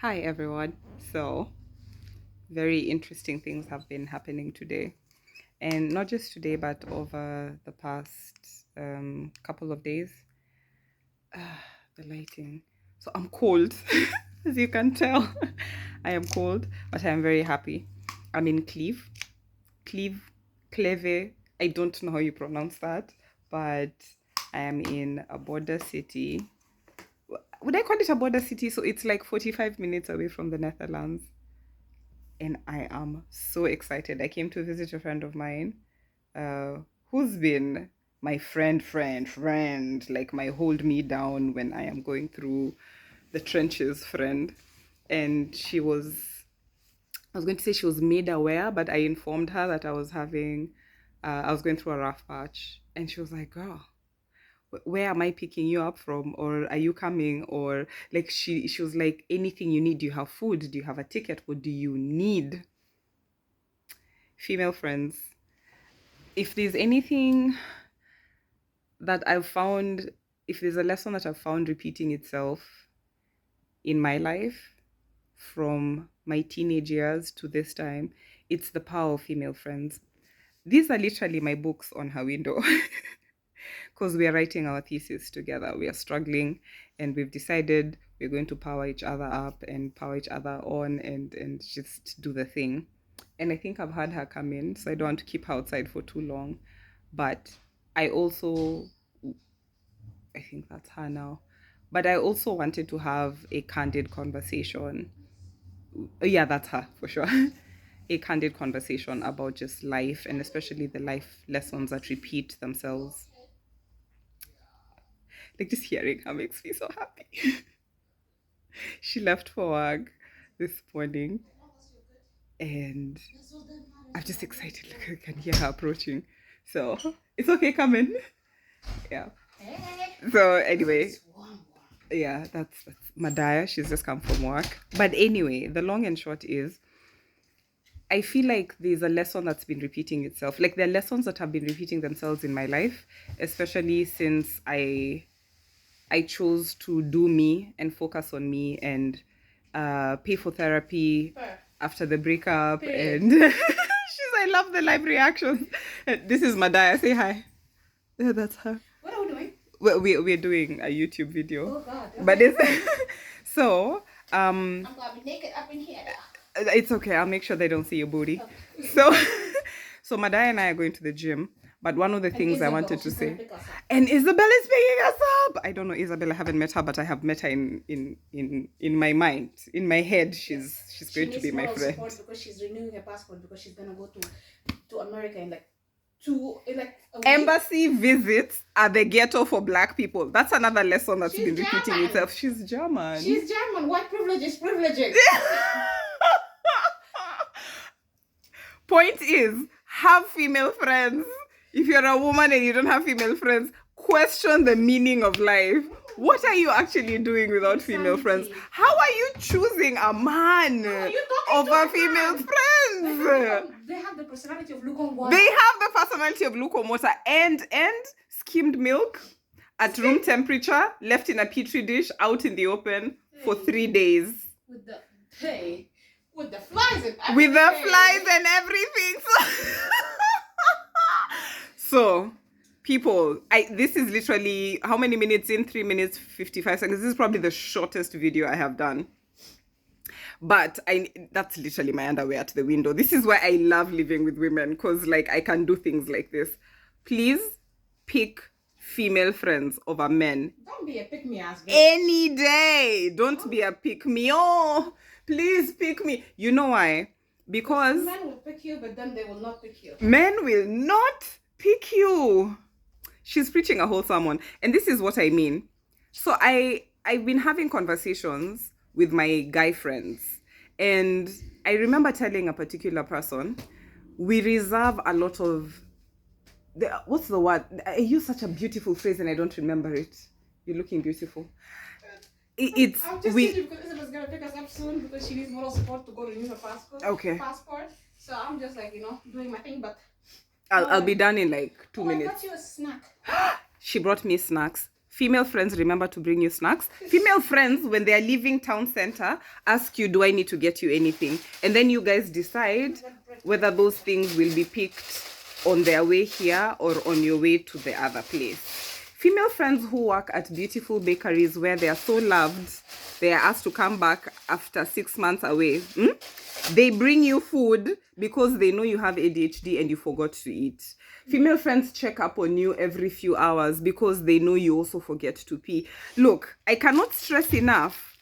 Hi everyone. So, very interesting things have been happening today, and not just today, but over the past couple of days. The lighting. So, I'm cold, as you can tell. I am cold, but I am very happy. I'm in Kleve. Kleve, Kleve. I don't know how you pronounce that, but I am in a border city. Would I call it a border city? So, it's like 45 minutes away from the Netherlands. And I am so excited. I came to visit a friend of mine, uh, who's been my friend, like my hold me down when I am going through the trenches friend. And I was going to say she was made aware, but I informed her that I was going through a rough patch. And she was like, girl, where am I picking you up from? Or are you coming? Or like she was like, anything you need. Do you have food? Do you have a ticket? What do you need? Female friends, if there's anything that I've found, if there's a lesson that I've found repeating itself in my life from my teenage years to this time, it's the power of female friends. These are literally my books on her window because we are writing our thesis together. We are struggling and we've decided we're going to power each other up and power each other on and just do the thing. And I think I've had her come in, so I don't want to keep her outside for too long. But I also, I think that's her now. But I also wanted to have a candid conversation. Yeah, that's her for sure. A candid conversation about just life and especially the life lessons that repeat themselves. Like just hearing her makes me so happy. She left for work this morning and I'm just excited. Like I can hear her approaching. So it's okay, come in. Yeah. So anyway, yeah, that's Madaya. She's just come from work. But anyway, the long and short is I feel like there's a lesson that's been repeating itself. Like there are lessons that have been repeating themselves in my life, especially since I chose to do me and focus on me and pay for therapy after the breakup. And I love the live reactions. This is Madaya. Say hi. Yeah, that's her. What are we doing? We're doing a YouTube video. Oh God. Okay. But it's so I'm gonna be naked up in here. it's okay. I'll make sure they don't see your booty. Okay. So so Madaya and I are going to the gym. But one of the things I wanted to say, and Isabel is picking us up. I don't know Isabel. I haven't met her, but I have met her in my mind, in my head. She's going to be my friend. Because she's renewing her passport because she's gonna go to America in like a week. Embassy visits are the ghetto for black people. That's another lesson that's been repeating itself. She's German. She's German. White privilege is privileging. Point is, have female friends. If you're a woman and you don't have female friends, question the meaning of life. What are you actually doing without female friends? How are you choosing a man over female friends? They have the personality of lukewarm They have the personality of lukewarm water and skimmed milk at room temperature, left in a petri dish, out in the open for 3 days. With the flies and everything. With the flies and everything. So people, this is literally how many minutes in? 3 minutes 55 seconds. This is probably the shortest video I have done. But that's literally my underwear at the window. This is why I love living with women, because like I can do things like this. Please pick female friends over men. Don't be a pick me ass bitch. Any day. Don't be a pick me. Oh, please pick me. You know why? Because men will pick you, but then they will not pick you. Men will not pick you. She's preaching a whole sermon. And this is what I mean. So I've been having conversations with my guy friends. And I remember telling a particular person, we reserve a lot of what's the word? I use such a beautiful phrase and I don't remember it. You're looking beautiful. It's I'm just thinking because Isabel's gonna pick us up soon because she needs moral support to go renew her passport. Okay. So I'm just like, doing my thing, but I'll be done in like 2 minutes. I got you a snack. She brought me snacks. Female friends remember to bring you snacks. Female friends, when they are leaving town center, ask you, do I need to get you anything? And then you guys decide whether those things will be picked on their way here or on your way to the other place. Female friends who work at beautiful bakeries where they are so loved, they are asked to come back after 6 months away. They bring you food because they know you have ADHD and you forgot to eat. Female friends check up on you every few hours because they know you also forget to pee. Look, I cannot stress enough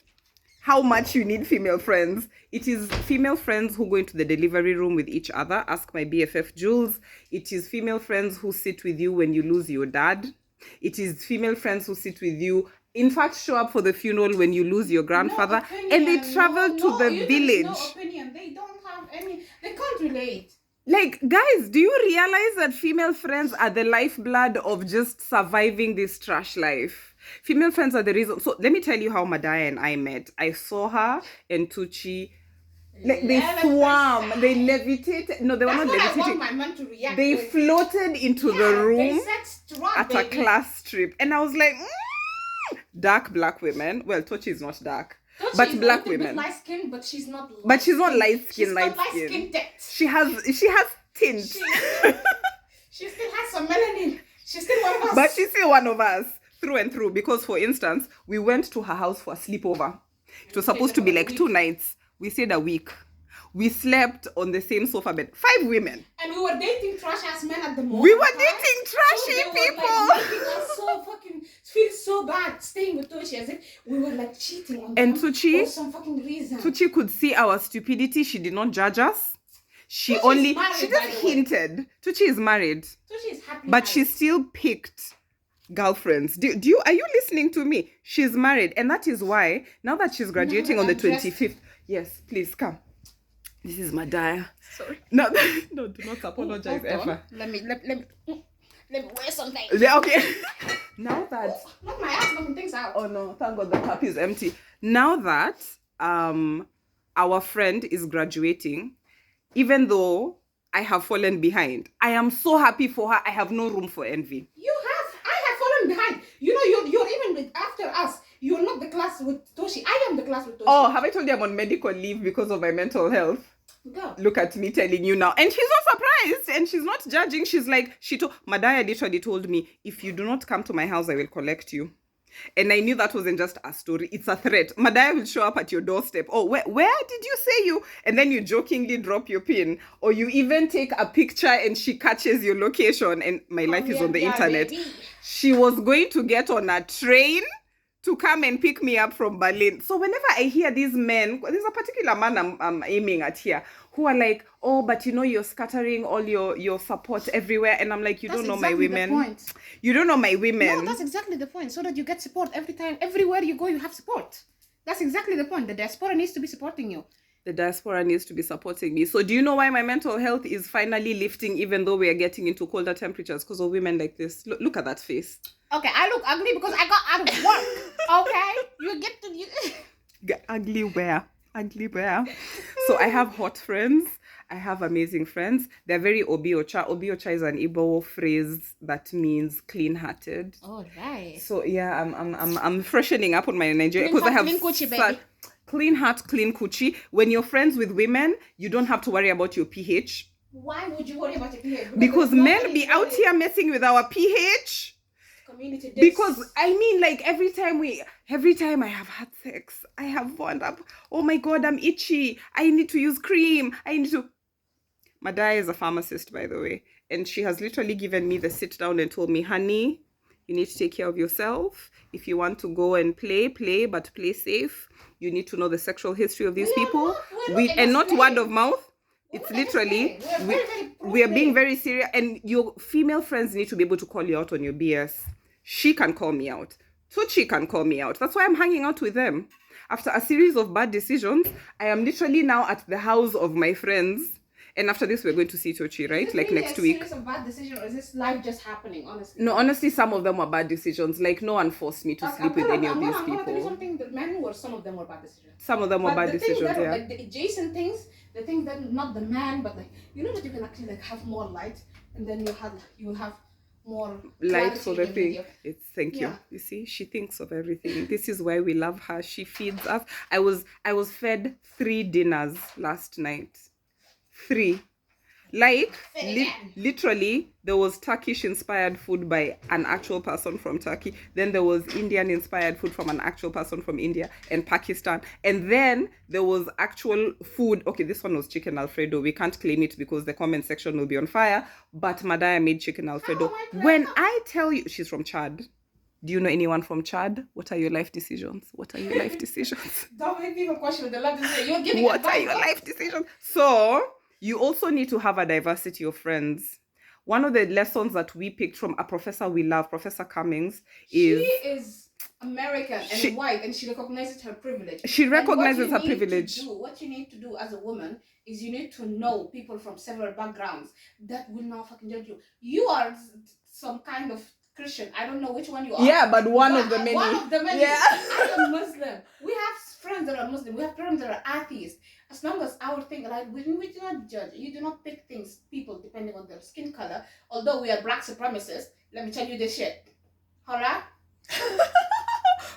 how much you need female friends. It is female friends who go into the delivery room with each other. Ask my BFF Jules. It is female friends who sit with you when you lose your dad. It is female friends who sit with you, in fact, show up for the funeral when you lose your grandfather. No opinion, and they travel to the village. No opinion. They don't have any. They can't relate. Like, guys, do you realize that female friends are the lifeblood of just surviving this trash life? Female friends are the reason. So let me tell you how Madaya and I met. I saw her and Tucci. Like, they swam, they levitated. No, they were not levitating. I want my mom to react. They floated into the room at a class trip. And I was like, dark black women. Well, Tucci is not dark. But black women. Light skin, but she's not. But she's not light skin. She has tint. She still has some melanin. She's still one of us. But she's still one of us through and through. Because, for instance, we went to her house for a sleepover. It was supposed to be like 2 nights. We stayed a week. We slept on the same sofa bed. 5 women. And we were dating trash ass men at the moment. We were dating trashy people. Making us so fucking feel so bad staying with Tucci as if we were like cheating on them for some fucking reason. Tucci could see our stupidity. She did not judge us. She just hinted. Tucci is married. Tucci is happy. But she still picked girlfriends. Are you listening to me? She's married, and that is why now that she's graduating on the 25th. Yes, please come. This is Madaya. Sorry. No, do not apologize ever. Let me wear something. Okay. Now that not my ass knocking things out. Oh no, thank God the cup is empty. Now that our friend is graduating, even though I have fallen behind, I am so happy for her. I have no room for envy. I have fallen behind. You know, you're even with after us. You're not the class with Toshi. I am the class with Toshi. Oh, have I told you I'm on medical leave because of my mental health? Go. Look at me telling you now. And she's not surprised and she's not judging. She's like, Madaya literally told me, if you do not come to my house, I will collect you. And I knew that wasn't just a story. It's a threat. Madaya will show up at your doorstep. Oh, where did you say you? And then you jokingly drop your pin. Or you even take a picture and she catches your location. And my life is on the internet. Baby. She was going to get on a train to come and pick me up from Berlin. So whenever I hear these men, there's a particular man I'm aiming at here, who are like, oh, but you know, you're scattering all your support everywhere. And I'm like, you don't know my women. You don't know my women. No, that's exactly the point. So that you get support every time. Everywhere you go, you have support. That's exactly the point. The diaspora needs to be supporting you. The diaspora needs to be supporting me. So do you know why my mental health is finally lifting even though we are getting into colder temperatures? Because of women like this. Look at that face. Okay, I look ugly because I got out of work. Okay? You get to... Ugly where? Ugly where? So I have hot friends. I have amazing friends. They're very obiocha. Obiocha is an Igbo phrase that means clean-hearted. Oh, right. So yeah, I'm freshening up on my Nigeria because I have clean coochie, baby. Clean heart, clean coochie. When you're friends with women, you don't have to worry about your pH. Why would you worry about your pH? Because men be out here messing with our pH. Community because I mean, like every time I have had sex, I have wound up, oh my God, I'm itchy. I need to use cream. Madaya is a pharmacist, by the way. And she has literally given me the sit down and told me, honey, you need to take care of yourself. If you want to go and play, but play safe. You need to know the sexual history of these people. And not word of mouth. It's literally, we are being very serious. And your female friends need to be able to call you out on your BS. She can call me out. Tucci can call me out. That's why I'm hanging out with them. After a series of bad decisions, I am literally now at the house of my friends. And after this, we're going to see Tucci, right? Like really next week. Is this a bad decision or is this life just happening, honestly? No, honestly, some of them were bad decisions. Like, no one forced me to sleep with any of these people. I'm going to tell you something. The men were, some of them were bad decisions. Some of them were bad decisions, yeah. Like the adjacent things, the things that not the man, but like, you know that you can actually like have more light and then you will have more light for the in thing. video. It's thank you. Yeah. You see, she thinks of everything. This is why we love her. She feeds us. I was fed 3 dinners last night. 3. Like literally, there was Turkish inspired food by an actual person from Turkey. Then there was Indian inspired food from an actual person from India and Pakistan. And then there was actual food. Okay, this one was chicken Alfredo. We can't claim it because the comment section will be on fire. But Madaya made chicken Alfredo. When I tell you, she's from Chad. Do you know anyone from Chad? What are your life decisions? What are your life decisions? Don't make people question the life decisions. You're giving what are your life decisions? So you also need to have a diversity of friends. One of the lessons that we picked from a professor we love, Professor Cummings, is... She is American and white, and she recognizes her privilege. She recognizes her privilege. What you need to do as a woman is you need to know people from several backgrounds that will not fucking judge you. You are some kind of Christian. I don't know which one you are. Yeah, but one of the many. One of the many. Yeah. I am Muslim. We have friends that are Muslim. We have friends that are atheists. As long as our thing, like, we do not judge. You do not pick people depending on their skin color. Although we are black supremacists, let me tell you this shit. Alright?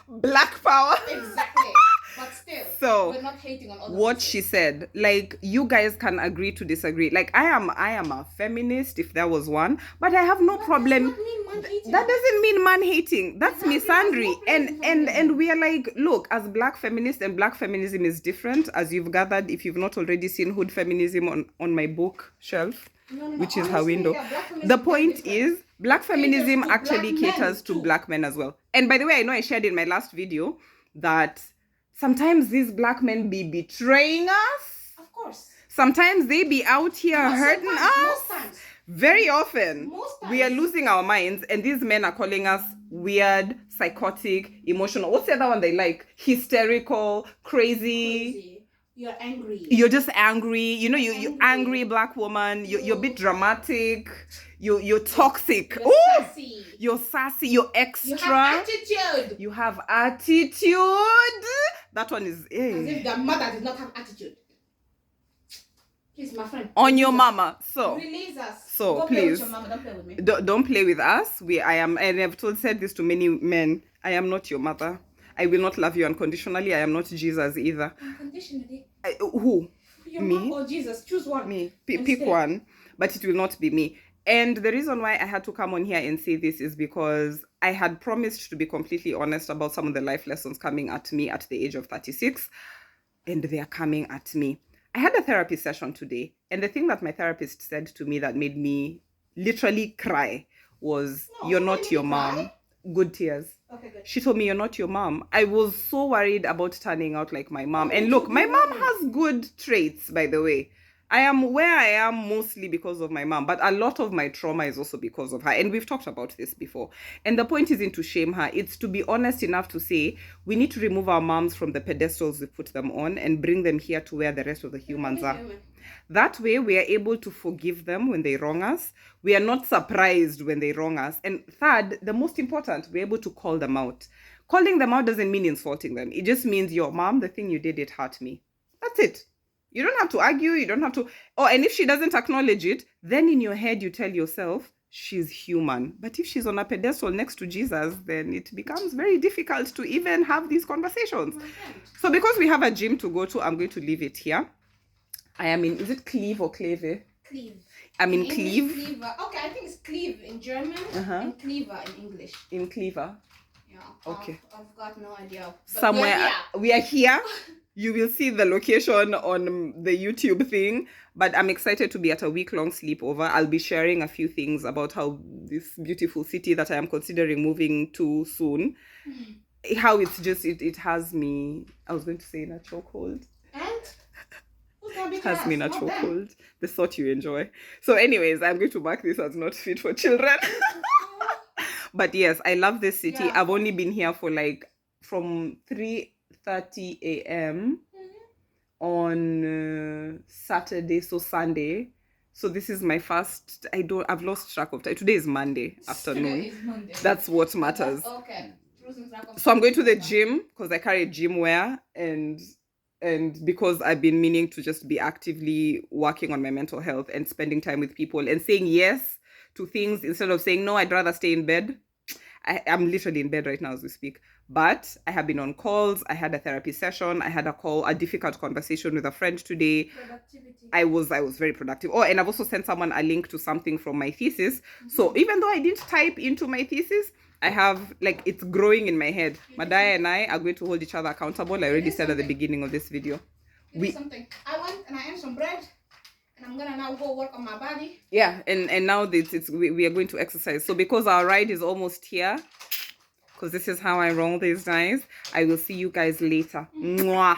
Black power. Exactly. But still, so we're not hating on other what people. She said, like, you guys can agree to disagree. Like, I am a feminist, if there was one, but I have no problem. That doesn't mean man hating. That's misandry. And we are like, look, as black feminists, and black feminism is different, as you've gathered if you've not already seen Hood Feminism on my bookshelf, which is her window. The point is, black feminism actually caters to black men as well. And by the way, I know I shared in my last video that sometimes these black men be betraying us. Of course. Sometimes they be out here hurting us. Most times. Very often. Most times. We are losing our minds, and these men are calling us weird, psychotic, emotional. What's the other one they like? Hysterical, crazy. You're angry. You're just angry. You know, you're angry black woman. You're a bit dramatic. You're toxic. You're sassy. You're sassy. You're extra. You have attitude. You have attitude. That one is... As if their mother did not have attitude. Please, my friend. On your mama. So... Release us. So, Go please. play with your mama. Don't play with me. Don't play with us. And I've said this to many men. I am not your mother. I will not love you unconditionally. I am not Jesus either. Unconditionally? Who? Your me? mom or Jesus? Choose one. Me. Pick one. But it will not be me. And the reason why I had to come on here and say this is because I had promised to be completely honest about some of the life lessons coming at me at the age of 36. And they are coming at me. I had a therapy session today. And the thing that my therapist said to me that made me literally cry was, you're not your mom. Good tears. Okay, good. She told me, you're not your mom. I was so worried about turning out like my mom. And look, my mom has good traits, by the way. I am where I am mostly because of my mom, but a lot of my trauma is also because of her. And we've talked about this before. And the point isn't to shame her. It's to be honest enough to say, we need to remove our moms from the pedestals we put them on and bring them here to where the rest of the humans are. That way, we are able to forgive them when they wrong us. We are not surprised when they wrong us. And third, the most important, we're able to call them out. Calling them out doesn't mean insulting them. It just means, your mom, the thing you did, it hurt me. That's it. You don't have to argue. You don't have to... Oh, and if she doesn't acknowledge it, then in your head, you tell yourself, she's human. But if she's on a pedestal next to Jesus, then it becomes very difficult to even have these conversations. So because we have a gym to go to, I'm going to leave it here. I am in... Is it Kleve or Kleve? Kleve. I'm in Kleve. Okay, I think it's Kleve in German and Kleve in English. In Kleve. Yeah. Okay. I've got no idea. But somewhere we are here. You will see the location on the YouTube thing, but I'm excited to be at a week-long sleepover. I'll be sharing a few things about how this beautiful city that I am considering moving to soon, how it's just, it has me, I was going to say in a chokehold. And? It has me in a chokehold. The thought you enjoy. So anyways, I'm going to mark this as not fit for children. But yes, I love this city. Yeah. I've only been here for like from 3:30 a.m. on Saturday, so Sunday. So this is my first, I've lost track of time. Today is Monday afternoon. Today is Monday. That's what matters. Okay. So I'm going to the gym because I carry gym wear and because I've been meaning to just be actively working on my mental health and spending time with people and saying yes to things instead of saying, no, I'd rather stay in bed. I'm literally in bed right now as we speak. But I have been on calls. I had a therapy session. I had a difficult conversation with a friend today. Productivity. I was very productive. Oh, and I've also sent someone a link to something from my thesis. So even though I didn't type into my thesis, I have, like, it's growing in my head. Madaya and I are going to hold each other accountable. I already said at the beginning of this video. Something. I went and I ate some bread. And I'm gonna now go work on my body. Yeah, and now we are going to exercise. So because our ride is almost here, because this is how I roll these days, I will see you guys later. Mwah. Mwah.